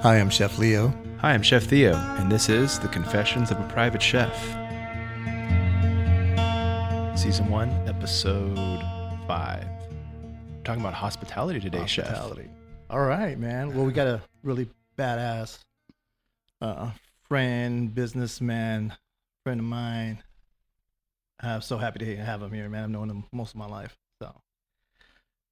Hi, I'm Chef Leo. Hi, I'm Chef Theo, and this is The Confessions of a Private Chef. Season 1, Episode 5. We're talking about hospitality today, Hospitality. All right, man. Well, we got a really badass friend, businessman, friend of mine. I'm so happy to have him here, man. I've known him most of my life, so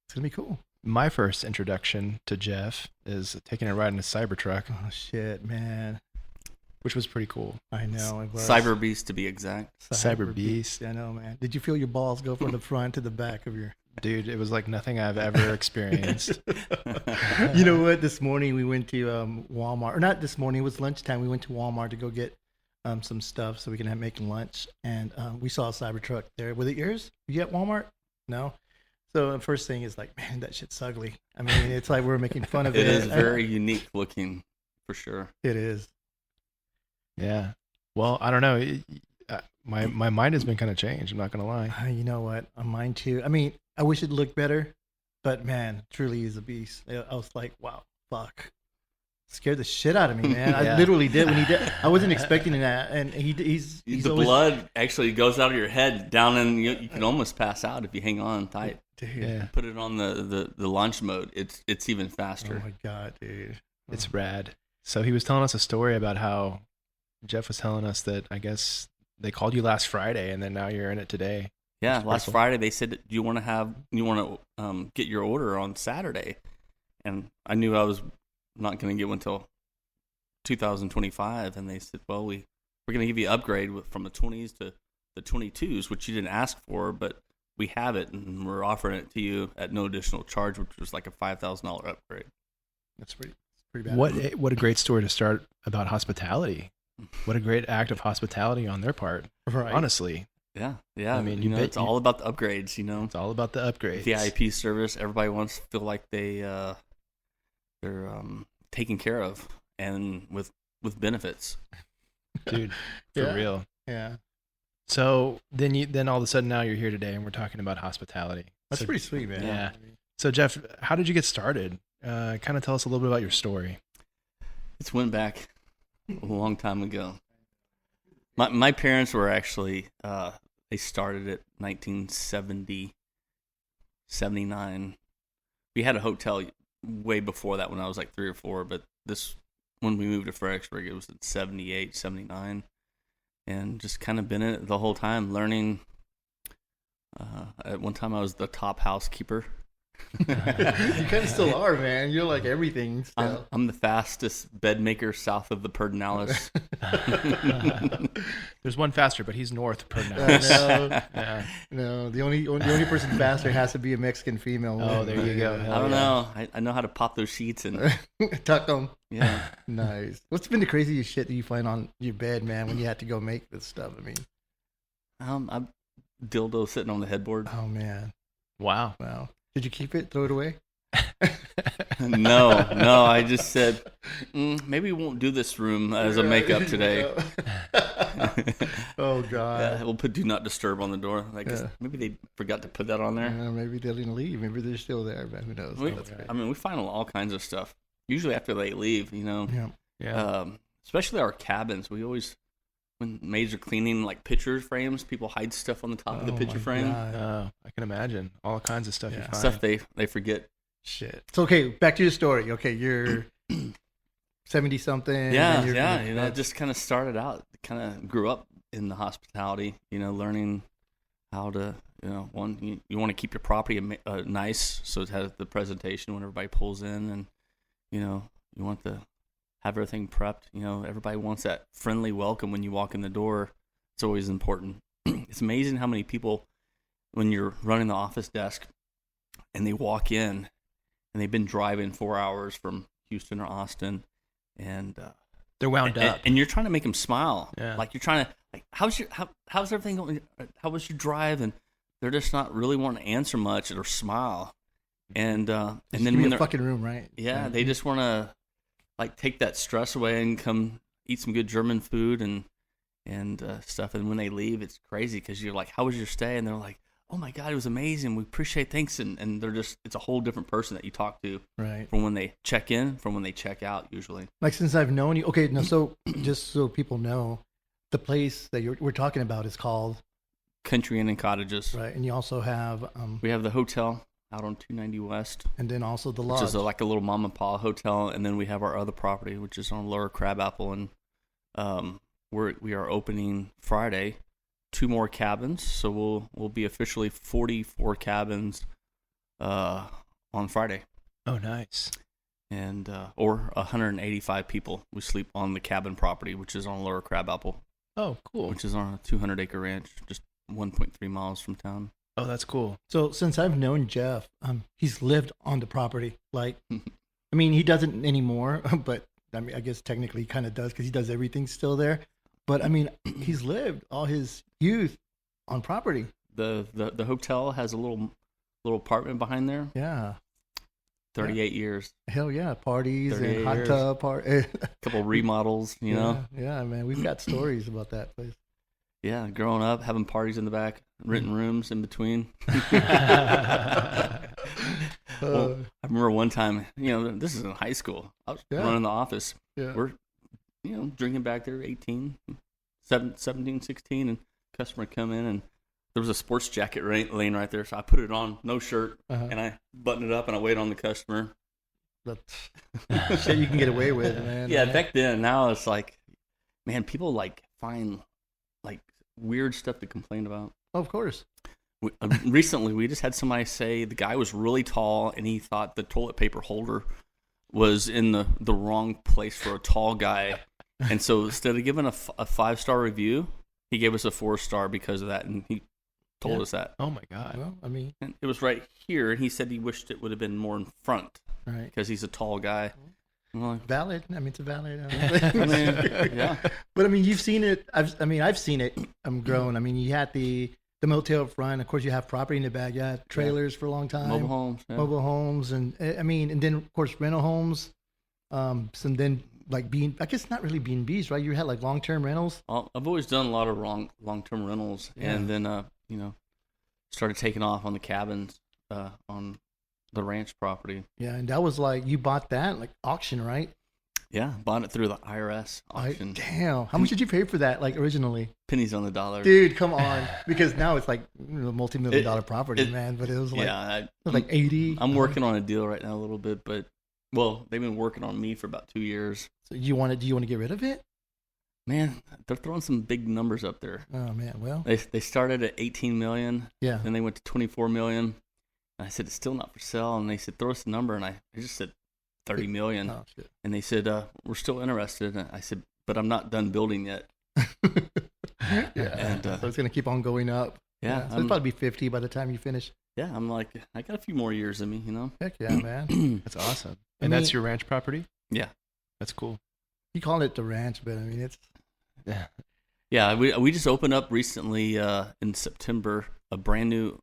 it's going to be cool. My first introduction to Jeff is taking a ride in a Cybertruck. Oh, shit, man. Which was pretty cool. I know. It was. Cyber Beast, to be exact. Cyber Beast. I know, man. Did you feel your balls go from the front to the back of your... Dude, it was like nothing I've ever experienced. You know what? This morning we went to Walmart. Or not this morning. It was lunchtime. We went to Walmart to go get some stuff so we can make lunch. And we saw a Cybertruck there. Was it yours? You at Walmart? No? So the first thing is like, man, that shit's ugly. I mean, it's like we're making fun of it. It is very unique looking, for sure. It is. Yeah. Well, I don't know. My mind has been kind of changed. I'm not going to lie. You know what? Mine too. I mean, I wish it looked better, but man, truly is a beast. I was like, wow, fuck. Scared the shit out of me, man. Yeah. I literally did when he did. I wasn't expecting that, and he's the always, blood actually goes out of your head down, and you can almost pass out if you hang on tight. Dude. Yeah. Put it on the launch mode. It's even faster. Oh my god, dude. It's rad. So he was telling us a story about how Jeff was telling us that I guess they called you last Friday, and then now you're in it today. Yeah, last Friday they said, "Do you want to get your order on Saturday?" And I knew I was not going to get one until 2025, and they said, "Well, we're going to give you an upgrade from the 20s to the 22s, which you didn't ask for, but we have it, and we're offering it to you at no additional charge, which was like a $5,000 upgrade." That's pretty bad. What a great story to start about hospitality. What a great act of hospitality on their part. Right. honestly. Yeah. I mean, it's all about the upgrades. It's all about the upgrades. VIP service. Everybody wants to feel like they're taken care of and with benefits. Dude, for Yeah. real. Yeah, So then all of a sudden now you're here today and we're talking about hospitality. that's So- pretty sweet, man. Yeah. So Jeff, how did you get started? Kind of tell us a little bit about your story. It's went back a long time ago. My parents were actually they started it 1970, 79. We had a hotel way before that when I was like 3 or 4, but when we moved to Fredericksburg, it was in 78, 79, and just kind of been in it the whole time, learning. At one time, I was the top housekeeper. You kind of still are, man. You're like everything still. I'm the fastest bed maker south of the Pedernales. There's one faster, but he's north per now. No, Yeah. no. The only person faster has to be a Mexican female. Oh, there you go. I don't know. I know how to pop those sheets and Tuck them. yeah. Nice. What's been the craziest shit that you find on your bed, man, when you had to go make this stuff? I mean, I'm dildo sitting on the headboard. oh man, Wow. wow. Did you keep it? Throw it away? No. I just said maybe we won't do this room as a makeup today. Oh god. Yeah, we'll put do not disturb on the door. Maybe they forgot to put that on there. Maybe they didn't leave. Maybe they're still there, but who knows? We find all kinds of stuff. Usually after they leave, Yeah. Yeah. Especially our cabins. We always, when maids are cleaning like picture frames, people hide stuff on the top of the Oh, picture my frame. God. I can imagine all kinds of stuff you Yeah. find. Stuff they forget. Shit. So okay, back to your story. Okay, you're 70 something. Yeah. and It just kind of started out. Kind of grew up in the hospitality. Learning how to. You want to keep your property nice, so it has the presentation when everybody pulls in, and you want to have everything prepped. Everybody wants that friendly welcome when you walk in the door. It's always important. It's amazing how many people, when you're running the office desk, and they walk in, and they've been driving 4 hours from Houston or Austin, and They're wound up. and you're trying to make them smile. Yeah. Like you're trying to how's everything going? How was your drive? And they're just not really wanting to answer much or smile. And then when the they're fucking room, right? yeah, they just want to like take that stress away and come eat some good German food and stuff. And when they leave, it's crazy because you're like, "How was your stay?" And they're like, oh my God, it was amazing. We appreciate, thanks. And they're just, it's a whole different person that you talk to Right. from when they check in, from when they check out usually. Like since I've known you, okay. No, so just so people know, the place that we're talking about is called Country Inn and Cottages. right, and you also have We have the hotel out on 290 West, and then also the which lodge. is like a little mom and pop hotel. And then we have our other property, which is on Lower Crabapple. And we are opening Friday 2 more cabins. So we'll be officially 44 cabins on Friday. Oh, nice. And or 185 people. We sleep on the cabin property, which is on Lower Crabapple, Oh, cool. which is on a 200-acre ranch, just 1.3 miles from town. Oh, that's cool. So since I've known Jeff, he's lived on the property. Like, I mean, he doesn't anymore, but I mean, I guess technically he kind of does because he does everything still there. But I mean, he's lived all his youth on property. The hotel has a little apartment behind there. Yeah. 38 years. Hell yeah. Parties 38 and hot years. tub. A couple remodels, you know. Yeah, man. We've got stories about that place. Yeah, growing up, having parties in the back, renting rooms in between. Well, I remember one time, you know, this is in high school. I was running the office. Yeah. We're, you know, drinking back there, 18, 17, 16, and customer come in, and there was a sports jacket laying right there. So I put it on, no shirt, and I buttoned it up, and I waited on the customer. That's shit you can get away with, man. Yeah, back then. Now it's like, man, people like find like weird stuff to complain about. Oh, of course. Recently, we just had somebody say the guy was really tall, and he thought the toilet paper holder was in the wrong place for a tall guy. And so instead of giving a 5-star review, he gave us a 4-star because of that, and he told us that. Oh, my God. Well, I mean, And it was right here, and he said he wished it would have been more in front right. because he's a tall guy. I'm like, Valid. I mean, it's a valid. I mean, yeah. But I mean, you've seen it. I've seen it. I'm grown. I mean, you had the motel up front. Of course, you have property in the back. You had trailers for a long time. Mobile homes. Yeah. Mobile homes, and I mean, and then of course rental homes. Some then like I guess not really B&Bs, right? You had like long-term rentals. I've always done a lot of long-term rentals, and then you know, started taking off on the cabins on the ranch property. Yeah, and that was like you bought that like auction, right? Yeah, bought it through the IRS auction. Damn, how much did you pay for that? Like originally, Pennies on the dollar. dude, come on, because now it's like multi-million-dollar property, man. But it was like Yeah, like 80. I'm working on a deal right now a little bit, but well, they've been working on me for about 2 years. So do you want to get rid of it? Man, they're throwing some big numbers up there. Oh man, well, They started at 18 million, yeah. then they went to 24 million. And I said it's still not for sale, and they said throw us a number, and I just said 30 million. Oh shit. And they said, we're still interested. And I said, but I'm not done building yet. Yeah, And, so it's gonna keep on going up. Yeah. So it'll probably be 50 by the time you finish. Yeah, I'm like, I got a few more years in me, you know? Heck yeah, man. That's awesome. I And that's mean- your ranch property? Yeah. That's cool. You call it the ranch, but I mean it's Yeah. Yeah, we just opened up recently in September a brand new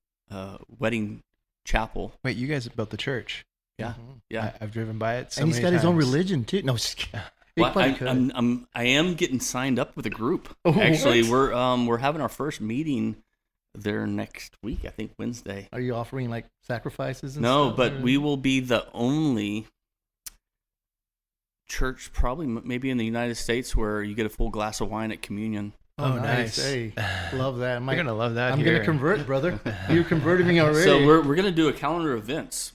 wedding chapel. Wait, you guys built the church. Yeah, Mhm. yeah. I've driven by it so and he's many got his own times. religion too. No, just kidding. He Well, probably could. I am getting signed up with a group. Oh, Actually, what? we're having our first meeting there next week. I think Wednesday. Are you offering like sacrifices? And No, stuff, but or- we will be the only church, probably maybe in the United States, where you get a full glass of wine at communion. Oh, Oh, nice. nice. Hey, love that. You're going to love that I'm here. gonna convert, brother. You converted me already. So we're gonna do a calendar of events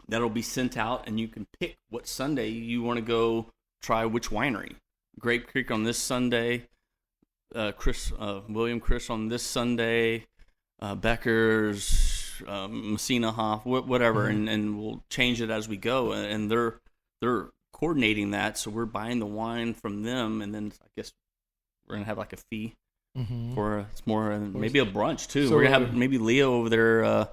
that'll be sent out, and you can pick what Sunday you want to go try which winery. Grape Creek on this Sunday, William Chris on this Sunday, Becker's, Messina Hoff, whatever, and we'll change it as we go. And they're coordinating that, so we're buying the wine from them, and then I guess we're gonna have like a fee Mhm. for it's more maybe a brunch too. So, we're gonna have maybe Leo over there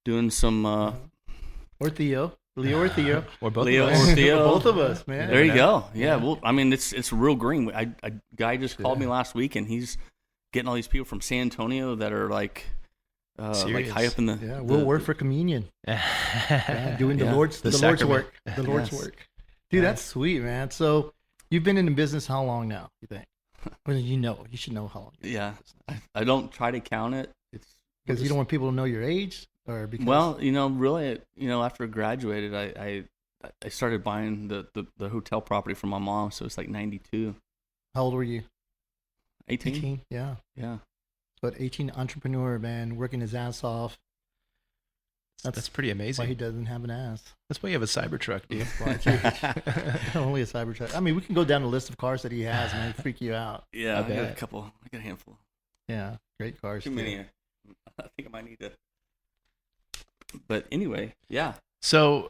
doing some. Or Theo. Leo or Theo. Or both Leo of us. or Theo. Both of us, man. There you Yeah. go. Yeah, well, I mean, it's real green. A guy just called me last week, and he's getting all these people from San Antonio that are like Serious. high up in the. Yeah, we'll work for communion. Yeah, doing the Yeah. Lord's The the Lord's sacrament. work. The Lord's Yes. work. Dude, that's sweet, man. So you've been in the business how long now? You think? Well, you should know how long. Yeah, I don't try to count it. It's Because you don't want people to know your age, or because Well, really, after I graduated, I started buying the hotel property from my mom. So it's like 92, how old were you? 18. 18. Yeah. Yeah. But 18 entrepreneur, man, working his ass off. That's pretty amazing. Why he doesn't have an ass. That's why you have a Cybertruck, dude. Only a Cybertruck. I mean, we can go down the list of cars that he has, man. It'd freak you out. Yeah, I I got a bet. couple. I got a handful. Yeah, great cars. Too many. I think I might need to. But anyway, yeah. So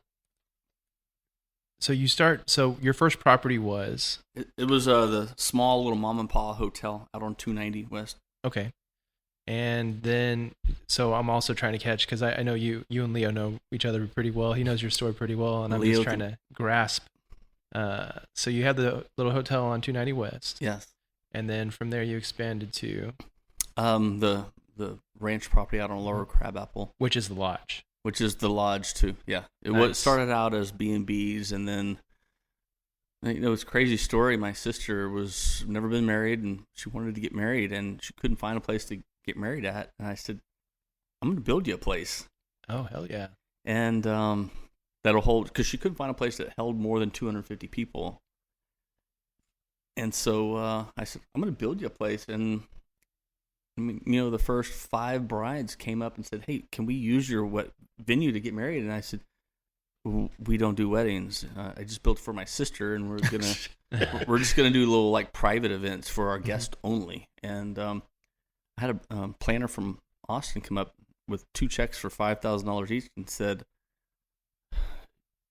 you start. So your first property was It was the small little mom and pop hotel out on 290 West. okay, and then so I'm also trying to catch because I know you and Leo know each other pretty well. He knows your story pretty well, and I'm Leo just trying to grasp. So you had the little hotel on 290 West, Yes. and then from there you expanded to The ranch property out on Lower Crabapple, which is the lodge. which is the lodge too. Yeah. It Nice. started out as B&Bs, and then it's a crazy story. My sister was never been married, and she wanted to get married, and she couldn't find a place to get married at. And I said, I'm going to build you a place. Oh hell yeah! And that'll hold, because she couldn't find a place that held more than 250 people. And so I said, I'm going to build you a place. And the first 5 brides came up and said, hey, can we use your venue to get married? And I said, we don't do weddings. I just built for my sister, and we're just gonna do little like private events for our guests only. And I had a planner from Austin come up with 2 checks for $5,000 each and said,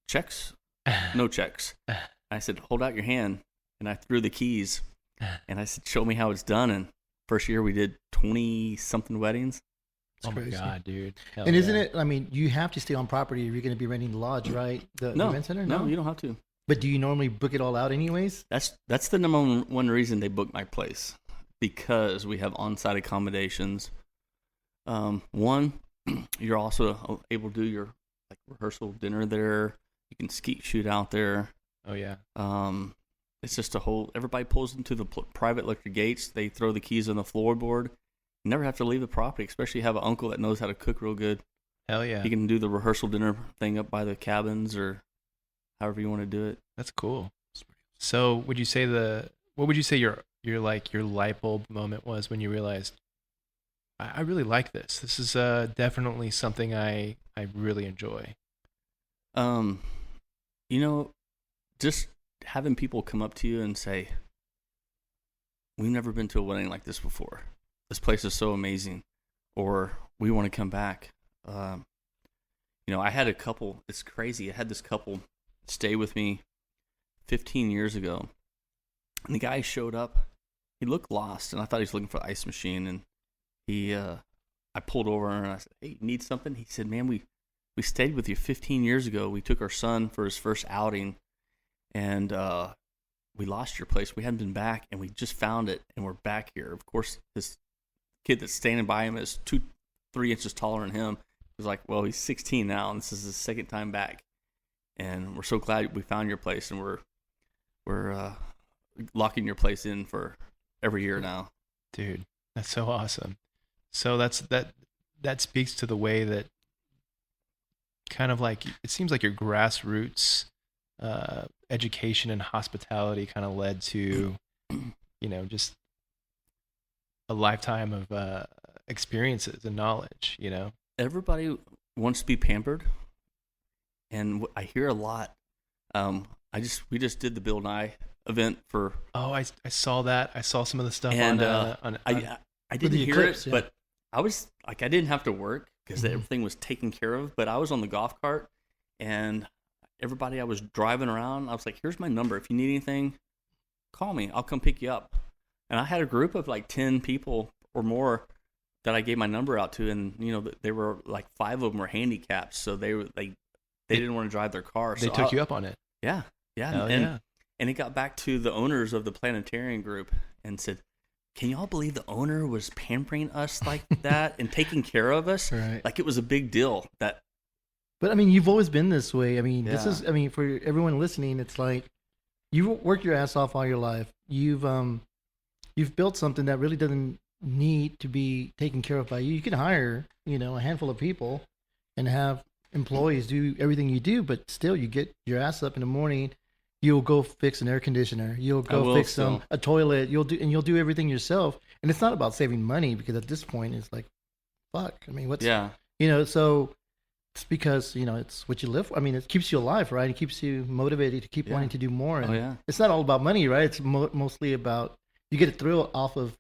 checks, no checks. I said, hold out your hand, and I threw the keys, and I said, show me how it's done. And first year we did 20-something weddings. Oh my crazy. god, dude! Hell And isn't yeah. it? I mean, you have to stay on property if you're going to be renting the lodge, right? The event center. No, you don't have to. But do you normally book it all out, anyways? That's the number one reason they booked my place, because we have on-site accommodations. One, you're also able to do your rehearsal dinner there. You can skeet shoot out there. Oh yeah. It's just everybody pulls into the private electric gates. They throw the keys on the floorboard. You never have to leave the property, especially have an uncle that knows how to cook real good. Hell yeah. He can do the rehearsal dinner thing up by the cabins, or however you want to do it. That's cool. So what would you say your light bulb moment was when you realized I really like this? This is definitely something I really enjoy. Just having people come up to you and say, we've never been to a wedding like this before. This place is so amazing, or we want to come back. I had a couple, it's crazy. I had this couple stay with me 15 years ago, and the guy showed up. He looked lost, and I thought he was looking for the ice machine, and I pulled over and I said, hey, you need something? He said, man, we stayed with you 15 years ago. We took our son for his first outing, and we lost your place. We hadn't been back, and we just found it, and we're back here. Of course, this kid that's standing by him is 2-3 inches taller than him. He was like, well, he's 16 now, and this is his second time back. And we're so glad we found your place, and we're locking your place in for every year now. Dude, that's so awesome. So that speaks to the way that kind of like, it seems like your grassroots education and hospitality kind of led to, just a lifetime of experiences and knowledge, Everybody wants to be pampered, and I hear a lot. We just did the Bill Nye event for. Oh, I saw that. I saw some of the stuff and on I didn't the hear eclipse, it, yeah. but I was like, I didn't have to work because Mhm. everything was taken care of. But I was on the golf cart, and everybody I was driving around, I was like, here's my number. If you need anything, call me. I'll come pick you up. And I had a group of like 10 people or more that I gave my number out to, and they were like 5 of them were handicapped, so they didn't want to drive their car. they So took you up on it. Yeah. Hell and, yeah. and it got back to the owners of the planetarium group and said, can y'all believe the owner was pampering us like that and taking care of us? Right. Like it was a big deal. That But I mean, you've always been this way. I mean, this Yeah. is. I mean, for everyone listening, it's like you've worked your ass off all your life. You've built something that really doesn't need to be taken care of by you. You can hire, a handful of people and have employees do everything you do, but still you get your ass up in the morning. You'll go fix an air conditioner. You'll go fix a toilet. You'll do everything yourself. And it's not about saving money, because at this point it's like, fuck. I mean, so it's because, it's what you live for. I mean, it keeps you alive, right? It keeps you motivated to keep wanting to do more. And it's not all about money, right? It's mostly about, you get a thrill off of,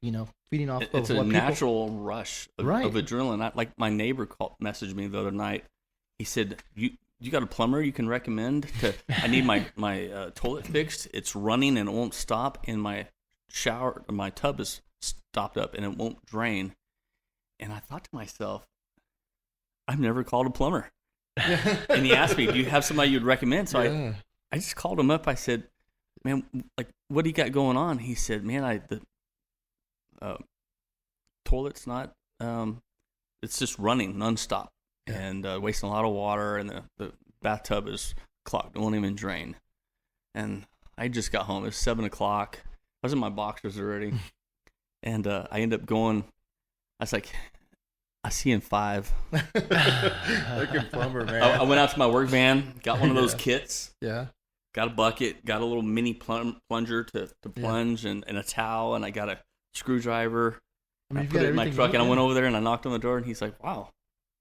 feeding off of it's what a natural rush of adrenaline. Like my neighbor messaged me the other night. He said, you got a plumber you can recommend? I need my toilet fixed. It's running and it won't stop. And my tub is stopped up and it won't drain. And I thought to myself, I've never called a plumber. And he asked me, do you have somebody you'd recommend? So I just called him up. I said, man, like, what do you got going on? He said, man, the toilet's not, it's just running nonstop. And wasting a lot of water, and the bathtub is clogged. It won't even drain. And I just got home. It was 7 o'clock. I was in my boxers already. And I ended up going. I was like, I'll see you in 5. Like a plumber, man. I went out to my work van, got one of those kits. Yeah. Got a bucket, got a little mini plunger to plunge, and a towel, and I got a screwdriver. I put it in my truck, and I went over there, and I knocked on the door, and he's like, wow.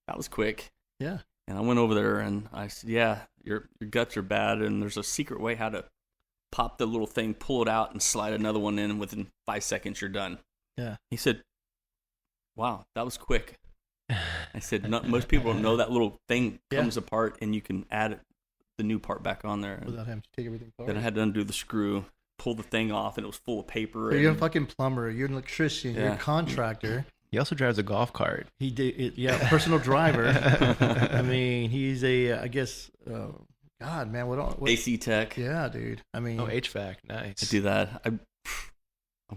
That was quick. Yeah. And I went over there and I said, yeah, your guts are bad, and there's a secret way how to pop the little thing, pull it out, and slide another one in, and within 5 seconds you're done. Yeah. He said, wow, that was quick. I said, most people don't know that little thing comes apart and you can add the new part back on there. Without having to take everything apart. Then I had to undo the screw, pull the thing off, and it was full of paper. You're a fucking plumber. You're an electrician. You're a contractor. He also drives a golf cart. He did, personal driver. I mean, he's I guess, God, man, what AC tech. Yeah, dude. I mean, HVAC, nice. I do that. I'm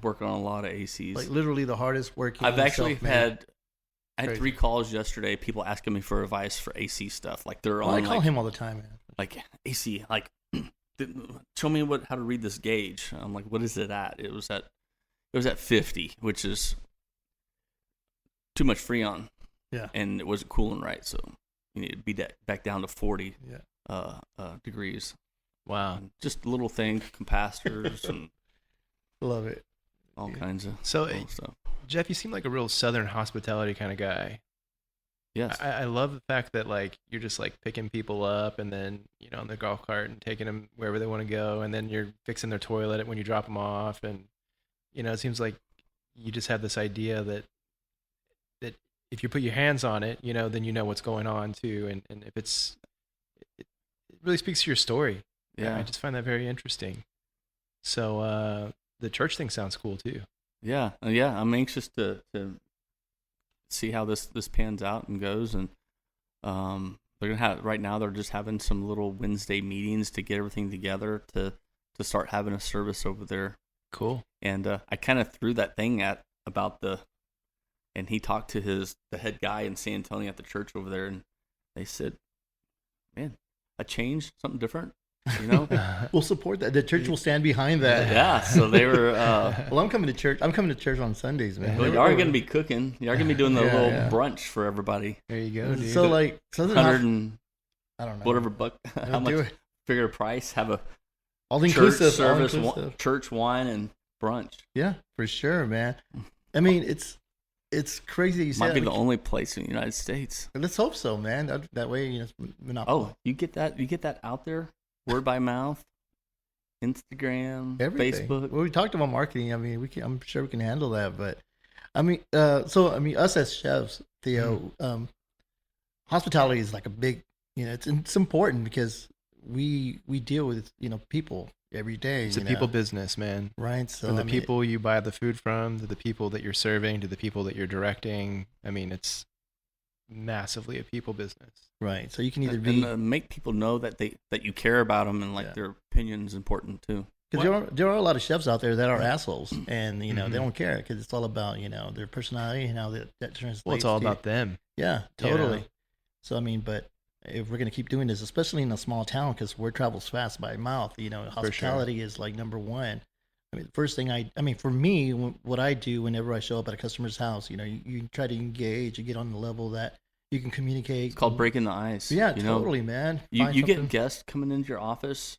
working on a lot of ACs. Like literally the hardest working. I've actually had 3 calls yesterday. People asking me for advice for AC stuff. Like they're on. I call him all the time, man. Like AC, like show me how to read this gauge. I'm like, what is it at? It was at 50, which is too much Freon. Yeah. And it wasn't cooling right, so you need to be back down to 40 degrees. Wow. And just little things, capacitors, and love it. All kinds of cool stuff. Jeff, you seem like a real Southern hospitality kind of guy. Yes. I love the fact that like you're just like picking people up and then, on the golf cart and taking them wherever they want to go, and then you're fixing their toilet when you drop them off, and it seems like you just have this idea that if you put your hands on it, then you know what's going on too, and if it really speaks to your story. Yeah, I just find that very interesting. So the church thing sounds cool too. Yeah. I'm anxious to see how this pans out and goes, and they're gonna have right now. They're just having some little Wednesday meetings to get everything together to start having a service over there. Cool. And I kind of threw that thing about and he talked to the head guy in San Antonio at the church over there, and they said, "Man, a change, something different." We'll support that. The church will stand behind that. Yeah. So they were. Well, I'm coming to church. I'm coming to church on Sundays, man. Well, you are going to be cooking. You are going to be doing the little brunch for everybody. There you go, dude. So like, I don't know, whatever buck. How much? Figure a price. Have a all church inclusive service, church wine and brunch. Yeah, for sure, man. I mean, it's crazy that you say might be that. The only place in the United States. Let's hope so, man. That way, we're not. Oh, you get that out there, word by mouth, Instagram, everything. Facebook. Well, we talked about marketing. I mean, I'm sure we can handle that. But I mean, us as chefs, Theo, hospitality is like a big. It's important because we deal with people every day. It's a people business, man. Right. So from the people you buy the food from, to the people that you're serving, to the people that you're directing. I mean, it's massively a people business. Right. So you can either make people know that you care about them, and their opinion is important too. Because there are a lot of chefs out there that are assholes, and they don't care because it's all about their personality and how that translates. Well, it's all about them. Yeah, totally. So I mean, but if we're going to keep doing this, especially in a small town, because word travels fast by mouth, hospitality is like number one. I mean, the first thing for me, what I do whenever I show up at a customer's house, you try to engage, you get on the level that you can communicate. It's called breaking the ice. Yeah, totally, man. You get guests coming into your office.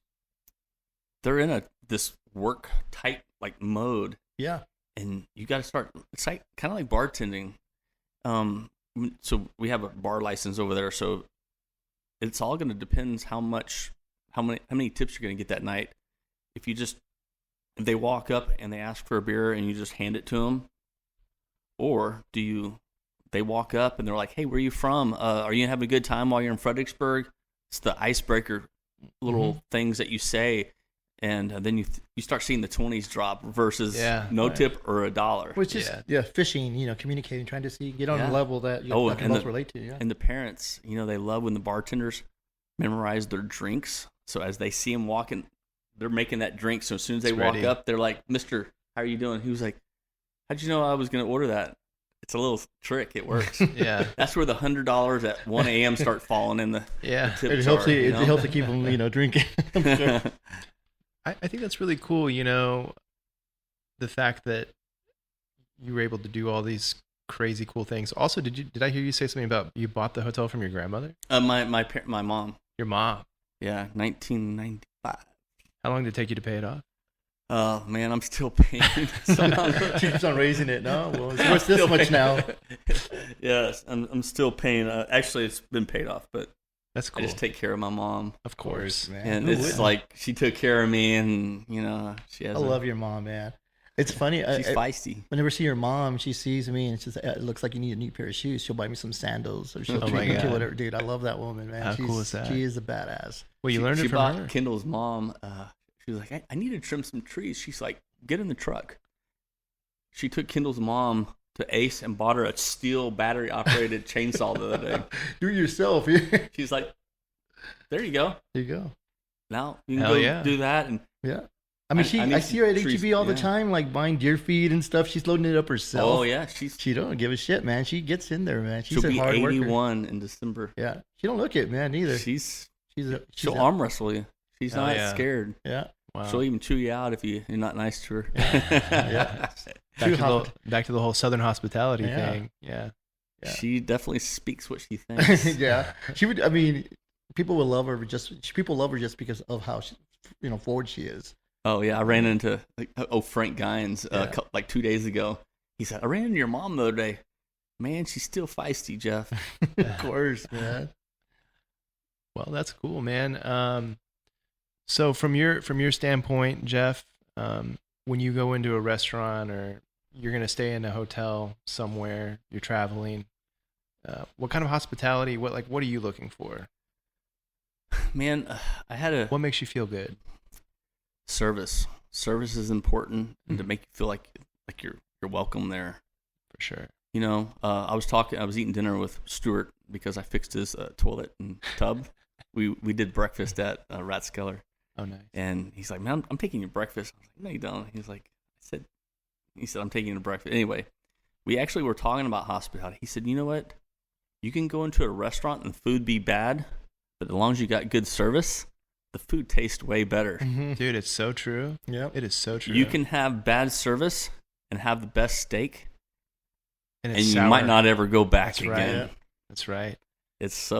They're in this work tight like mode. Yeah. And you got to start. It's like kind of like bartending. So we have a bar license over there. So it's all going to depend how many tips you're going to get that night. If they walk up and they ask for a beer and you just hand it to them, or they walk up and they're like, "Hey, where are you from? Are you having a good time while you're in Fredericksburg?" It's the icebreaker little things that you say. And then you start seeing the 20s drop versus no tip or $1. Which is fishing, communicating, trying to get on a level that you can both relate to. Yeah. And the parents, they love when the bartenders memorize their drinks. So as they see them walking, they're making that drink. So as soon as they walk up, they're like, "Mister, how are you doing?" He was like, "How'd you know I was going to order that?" It's a little trick. It works. Yeah. That's where the $100 at 1 a.m. start falling in the tip it helps. It helps to keep them, drinking. Sure. I think that's really cool, the fact that you were able to do all these crazy cool things. Also, did I hear you say something about you bought the hotel from your grandmother? My mom. Your mom? Yeah, 1995. How long did it take you to pay it off? Oh, man, I'm still paying. She keeps on raising it. No, well, it's worth this much now. Yes, I'm still paying. Actually, it's been paid off, but that's cool. I just take care of my mom. Of course, man. And it's like she took care of me, and she has. I love your mom, man. It's funny. She's feisty. Whenever I see your mom, she sees me and she says, "It looks like you need a new pair of shoes." She'll buy me some sandals or she'll treat me to whatever. Dude, I love that woman, man. How cool is that? She is a badass. Well, you learned it from her. She bought Kendall's mom. She was like, I need to trim some trees. She's like, "Get in the truck." She took Kendall's mom to Ace and bought her a steel battery operated chainsaw the other day. Do it yourself. She's like, "There you go. There you go. Now you can go do that." And yeah. I mean, I see her at HEB all the time, like buying deer feed and stuff. She's loading it up herself. Oh yeah, she don't give a shit, man. She gets in there, man. She'll be 81 in December. Yeah, she don't look it, man. Either she'll arm wrestle you. She's not scared. Yeah, wow. She'll even chew you out if you're not nice to her. Yeah. Back to the whole Southern hospitality thing. Yeah. She definitely speaks what she thinks. Yeah, she would. I mean, people will love her just because of how forward she is. Oh yeah, I ran into Frank Gines like 2 days ago. He said, "I ran into your mom the other day. Man, she's still feisty, Jeff." Of course, man. Well, that's cool, man. So from your standpoint, Jeff, when you go into a restaurant or you're gonna stay in a hotel somewhere, you're traveling, what kind of hospitality? What are you looking for? Man, What makes you feel good? Service is important, and to make you feel like you're welcome there. For sure. I was eating dinner with Stuart because I fixed his toilet and tub. We did breakfast at Rathskeller. Oh, nice. And he's like, "Man, I'm taking you to breakfast." I was like, "No, you don't." He said, "I'm taking you to breakfast." Anyway, we actually were talking about hospitality. He said, "You know what? You can go into a restaurant and the food be bad, but as long as you got good service, the food tastes way better." Mm-hmm. Dude, it's so true. Yeah, it is so true. You can have bad service and have the best steak, and you might not ever go back again. Right. Yeah. That's right. It's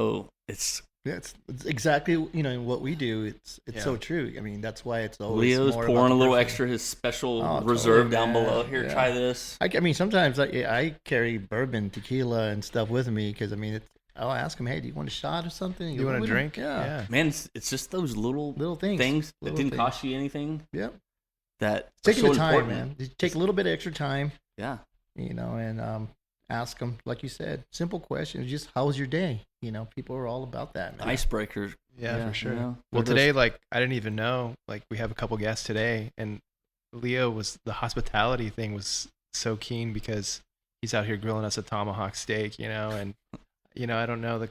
exactly what we do. It's so true. I mean, that's why it's always Leo's more pouring a little extra, his special reserve down below. Here, try this. I mean, sometimes I carry bourbon, tequila, and stuff with me because I'll ask him, "Hey, do you want a shot or something? You want a drink?" Yeah. Man, it's just those little things that didn't cost you anything. Yep. That taking the time, man. You take a little bit of extra time. Yeah. And ask them, like you said, simple questions. Just how was your day? People are all about that, man. Icebreakers. Yeah, for sure. Well, today, I didn't even know. We have a couple guests today, and Leo the hospitality thing was so keen because he's out here grilling us a tomahawk steak, and I don't know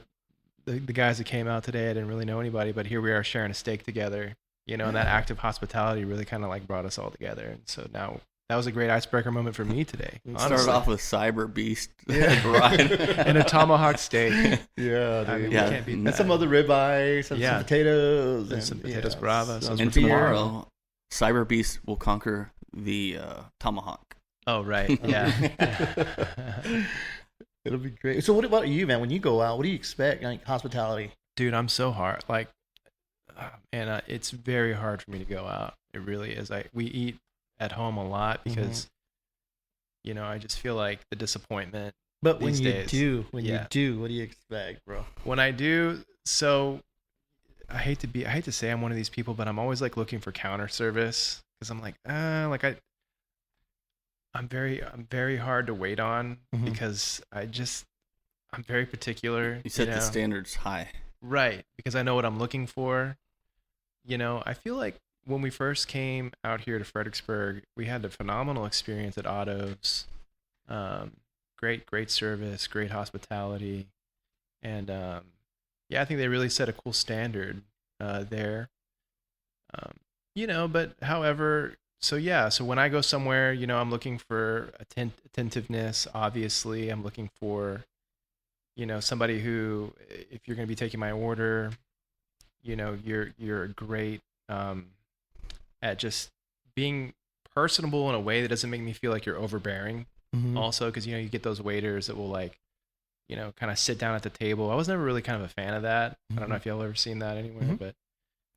the guys that came out today. I didn't really know anybody, but here we are sharing a steak together, and that act of hospitality really kind of brought us all together. And so now that was a great icebreaker moment for me today. Started off with Cyber Beast, and a tomahawk steak. Yeah, I mean, can't beat that. And some other ribeye, some potatoes, and some potatoes bravas. And tomorrow, Cyber Beast will conquer the tomahawk. Oh, right. Yeah. It'll be great. So what about you, man? When you go out, what do you expect? Like hospitality? Dude, I'm so hard. Like, and it's very hard for me to go out. It really is. We eat at home a lot because, I just feel like the disappointment. But when these you days. do, what do you expect, bro? When I do, so I hate to say I'm one of these people, but I'm always like looking for counter service because I'm like, I'm very hard to wait on because I'm very particular. You set the standards high. Right, because I know what I'm looking for. I feel like when we first came out here to Fredericksburg, we had a phenomenal experience at Otto's. Great service, great hospitality. And I think they really set a cool standard there. But however, so when I go somewhere, I'm looking for attentiveness. Obviously, I'm looking for, somebody who, if you're going to be taking my order, you're great at just being personable in a way that doesn't make me feel like you're overbearing. Also, because you get those waiters that will like, kind of sit down at the table. I was never really kind of a fan of that. I don't know if y'all ever seen that anywhere, but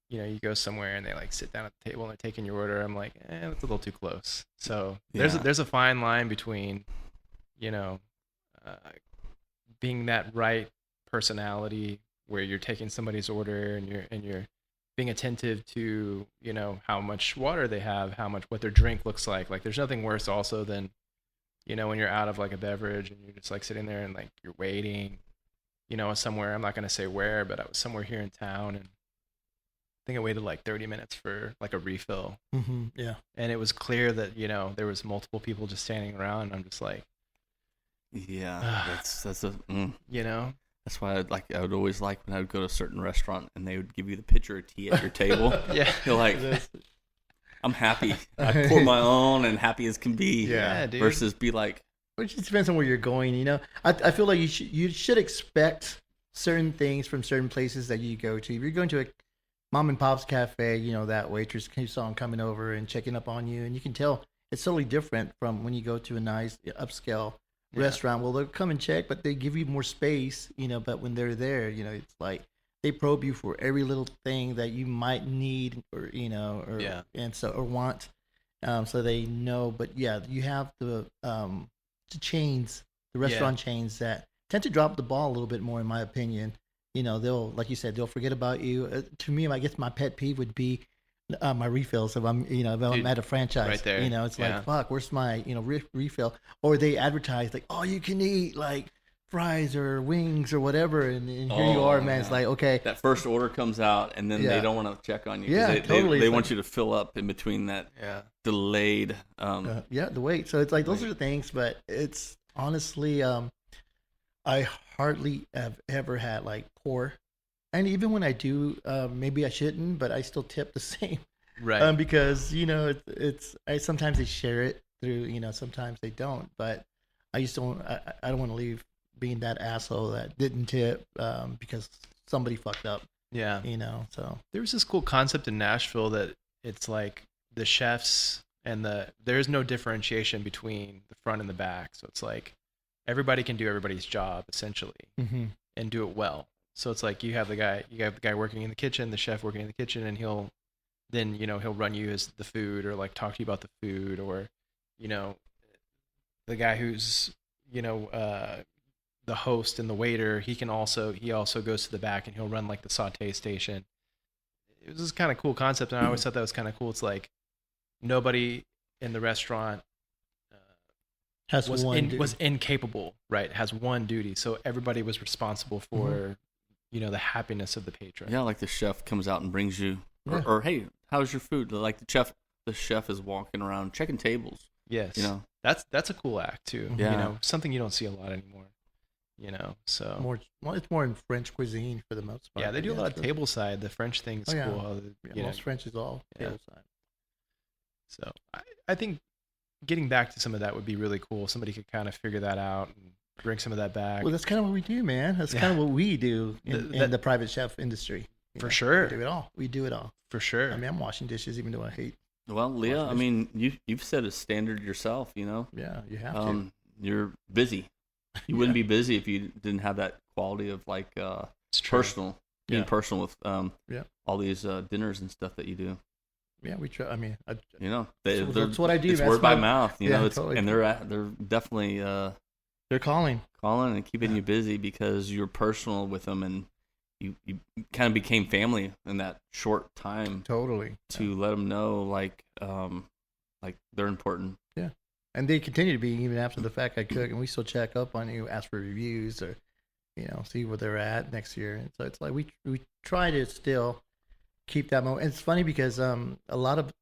you go somewhere and they like sit down at the table and they're taking your order. I'm like, that's a little too close. So there's a fine line between, being that right personality where you're taking somebody's order and you're being attentive to, how much water they have, what their drink looks like. Like there's nothing worse also than, when you're out of like a beverage and you're just like sitting there and like you're waiting, somewhere, I'm not going to say where, but I was somewhere here in town and I think I waited like 30 minutes for like a refill. Yeah. And it was clear that, there was multiple people just standing around and I'm just like, yeah, that's a, That's why I would always like when I would go to a certain restaurant and they would give you the pitcher of tea at your table. Yeah. You're like, I'm happy. I pour my own and happy as can be. Yeah, dude. Versus be like. Which just depends on where you're going, I feel like you should expect certain things from certain places that you go to. If you're going to a mom and pop's cafe, that waitress keeps on coming over and checking up on you. And you can tell it's totally different from when you go to a nice upscale restaurant. Well, they'll come and check, but they give you more space, but when they're there, it's like they probe you for every little thing that you might need or want. So they know, but you have the chains, the restaurant chains that tend to drop the ball a little bit more, in my opinion. They'll, like you said, they'll forget about you. To me, I guess my pet peeve would be my refills. If I'm, if I'm at a franchise, right there. It's like, fuck, where's my, refill? Or they advertise like, oh, you can eat like fries or wings or whatever, and here you are, man. It's like, okay, that first order comes out, and then they don't want to check on you. Yeah, totally. They want you to fill up in between that delayed. The wait. So it's like those are the things, but it's honestly, I hardly have ever had like poor. And even when I do, maybe I shouldn't, but I still tip the same. Right. Because, sometimes they share it through, sometimes they don't. But I don't want to leave being that asshole that didn't tip because somebody fucked up. Yeah. So. There was this cool concept in Nashville that it's like the chefs and there's no differentiation between the front and the back. So it's like everybody can do everybody's job essentially and do it well. So it's like you have the guy working in the kitchen, the chef working in the kitchen, and he'll run you the food or like talk to you about the food, or the guy who's the host and the waiter, he also goes to the back and he'll run like the saute station. It was this kind of cool concept, and I always thought that was kind of cool. It's like nobody in the restaurant was incapable, right? Has one duty, so everybody was responsible for the happiness of the patron. Yeah, like the chef comes out and brings you, or hey, how's your food? Like the chef is walking around checking tables. Yes, that's a cool act too. Yeah. Something you don't see a lot anymore. So it's more in French cuisine for the most part. Yeah, they do a lot of table side. The French thing is cool. Most French is all table side. So I think getting back to some of that would be really cool. Somebody could kind of figure that out and bring some of that back. Well, that's kind of what we do, man. That's kind of what we do in the private chef industry. For sure. We do it all. For sure. I mean, I'm washing dishes even though I hate Well, Leah, I mean, you've set a standard yourself. Yeah, you have to. You're busy. You wouldn't be busy if you didn't have that quality of like It's true. personal, being Yeah. personal with Yeah. all these dinners and stuff that you do. Yeah, we try. I mean, That's what I do. It's That's word by my- mouth. Yeah, It's totally. and they're definitely they're calling. calling and keeping you busy because you're personal with them, and you kind of became family in that short time Totally. to let them know like they're important. And they continue to be even after the fact I cook, and we still check up on you, ask for reviews, or see where they're at next year. And so it's like we try to still keep that moment. And it's funny because a lot of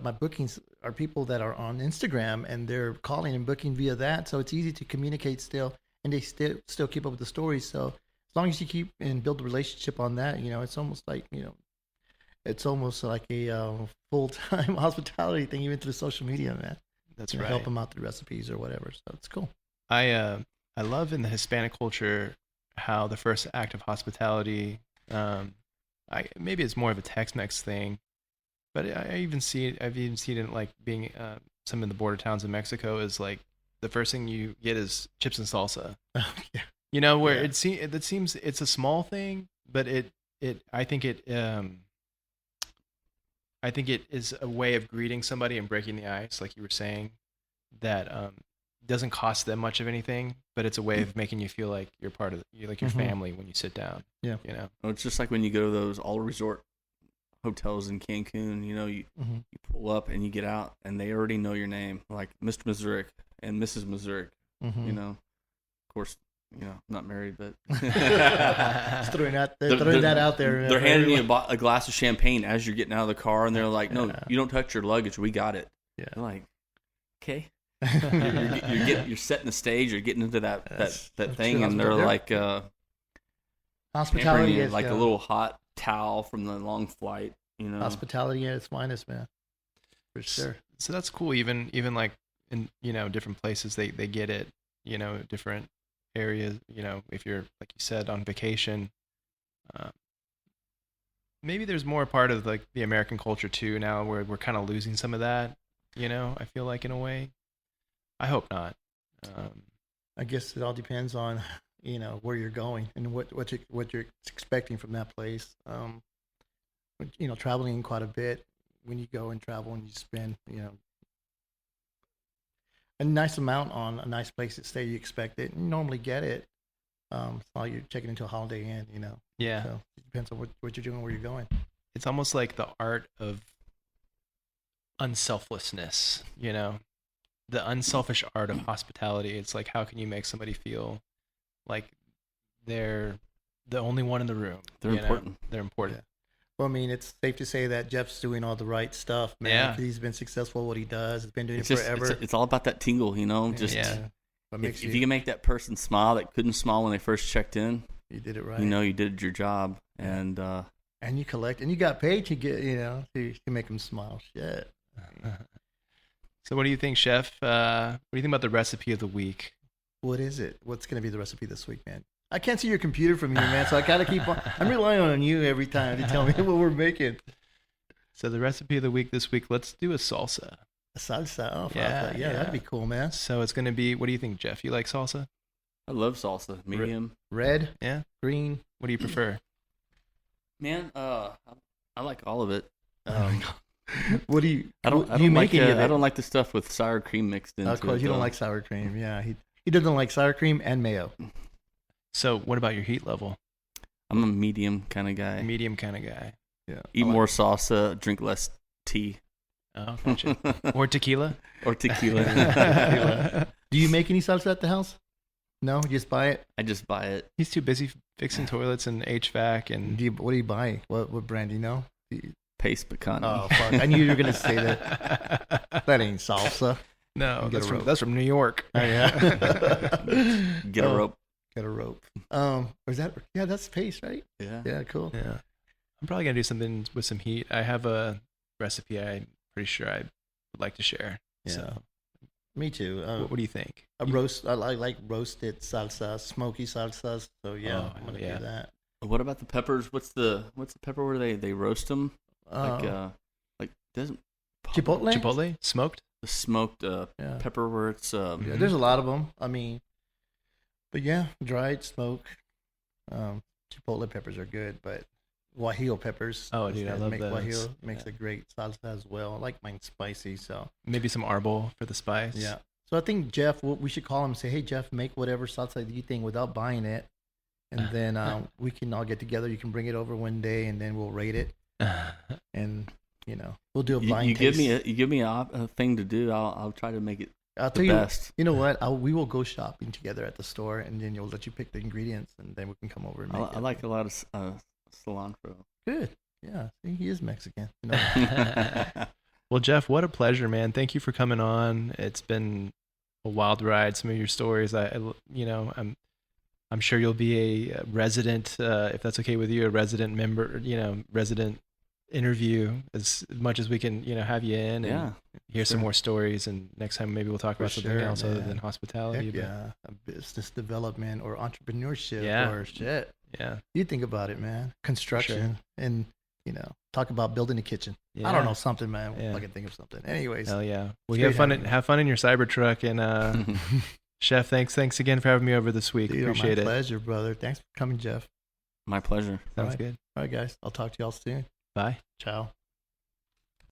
my bookings are people that are on Instagram, and they're calling and booking via that, so it's easy to communicate still, and they still keep up with the stories. So as long as you keep and build a relationship on that, it's almost like it's almost like a full-time hospitality thing, even through social media, man. That's Help right. them out through recipes or whatever. So it's cool. I love in the Hispanic culture how the first act of hospitality, maybe it's more of a Tex-Mex thing, but I've even seen it like being some of the border towns in Mexico is like the first thing you get is chips and salsa. Yeah. Where Yeah. it seems it's a small thing, but I think it is a way of greeting somebody and breaking the ice, like you were saying, that doesn't cost them much of anything, but it's a way of making you feel like you're part of your Mhm. family when you sit down. Yeah. Well, it's just like when you go to those all resort hotels in Cancun. You Mhm. pull up and you get out, and they already know your name, like Mr. Mazurek and Mrs. Mazurek. Mhm. Of course, not married, but Just throwing that out there. They're handing you a glass of champagne as you're getting out of the car, and they're like, "No, Yeah. you don't touch your luggage. We got it." Yeah. You're like, "Okay." You're setting the stage. You're getting into that That's thing, true. and they're like pampering Hospitality you, is like a little hot towel from the long flight. hospitality at its finest, man. For sure. So that's cool. Even like in different places they get it. Different areas. If you're like you said on vacation, maybe there's more part of like the American culture too now where we're kind of losing some of that. I feel like in a way. I hope not. I guess it all depends on where you're going and what you're expecting from that place. Traveling quite a bit. When you go and travel and you spend a nice amount on a nice place to stay, you expect it. You normally get it. It's not like you're checking into a Holiday Inn, Yeah. So it depends on what you're doing, where you're going. It's almost like the art of unselflessness, the unselfish art of hospitality. It's like, how can you make somebody feel like they're the only one in the room? They're important. They're important. Yeah. Well, I mean, it's safe to say that Jeff's doing all the right stuff, man. Yeah. 'Cause he's been successful at what he does. He's been doing It's it just forever. it's all about that tingle, Just Yeah. What if makes you can make that person smile that couldn't smile when they first checked in, you did it right. you did your job, and And you collect, and you got paid to get, to make them smile. Shit. So what do you think, Chef? What do you think about the recipe of the week? What is it? What's going to be the recipe this week, man? I can't see your computer from here, man, so I got to keep on. I'm relying on you every time to tell me what we're making. So the recipe of the week this week, let's do a salsa. A salsa. Oh, Yeah, yeah, that'd be cool, man. So it's going to be, what do you think, Jeff? You like salsa? I love salsa, medium. Red, Yeah. green. What do you prefer? Man, I like all of it. What do you? I don't do you like make any of it? I don't like the stuff with sour cream mixed into Of course, it. you don't though. like sour cream. Yeah, he doesn't like sour cream and mayo. So what about your heat level? I'm a medium kind of guy. Medium kind of guy. Yeah. Eat more salsa, drink less tea. Oh, gotcha. Or tequila? Or tequila. Do you make any salsa at the house? No, you just buy it. I just buy it. He's too busy fixing toilets and HVAC and What do you buy? What brand do you know? Paste pecan. Oh fuck! I knew you were gonna say that. That ain't salsa. No, Get a rope. that's from New York. Oh, yeah. Get a rope. Get a rope. Is that? Yeah, that's paste, right? Yeah. Yeah, cool. Yeah. I'm probably gonna do something with some heat. I have a recipe I'm pretty sure I would like to share. Yeah. So Me too. what do you think? A roast. I like roasted salsa, smoky salsas. So yeah, Oh, I'm gonna yeah. do that. What about the peppers? What's the pepper where they roast them? Like doesn't Chipotle? Chipotle smoked. The smoked Yeah. pepperwurts. Yeah, there's a lot of them. I mean, but yeah, dried, smoked. Chipotle peppers are good, but guajillo peppers. Oh, dude, I love those. Guajillo makes Yeah. a great salsa as well. I like mine spicy, so Maybe some arbol for the spice. yeah. So I think Jeff, we should call him and say, hey, Jeff, make whatever salsa you think without buying it. And then we can all get together. You can bring it over one day and then we'll rate it. And, we'll do a blind You taste. give me a thing to do. I'll try to make it I'll the tell you, best. you know what? We will go shopping together at the store and then you'll let you pick the ingredients and then we can come over and make it. I like a lot of cilantro. Good. Yeah. See, he is Mexican. You know? Well, Jeff, what a pleasure, man. Thank you for coming on. It's been a wild ride. Some of your stories, I'm sure you'll be a resident, if that's okay with you, a resident member, resident interview as much as we can, have you in and Yeah, hear some sure. more stories. And next time maybe we'll talk For about something sure, else other man. than hospitality. Heck but yeah. A business development or entrepreneurship Yeah. or shit. yeah. You think about it, man. Construction and, talk about building a kitchen. I don't know, something, man. Yeah. I can think of something. Anyways. Hell yeah. Well, It's you have great fun. having you. Have fun in your Cybertruck. And Chef, thanks again for having me over this week. Dude, Appreciate my it. pleasure, brother. Thanks for coming, Jeff. My pleasure. Sounds Alright. good. All right, guys. I'll talk to y'all soon. Bye. Ciao.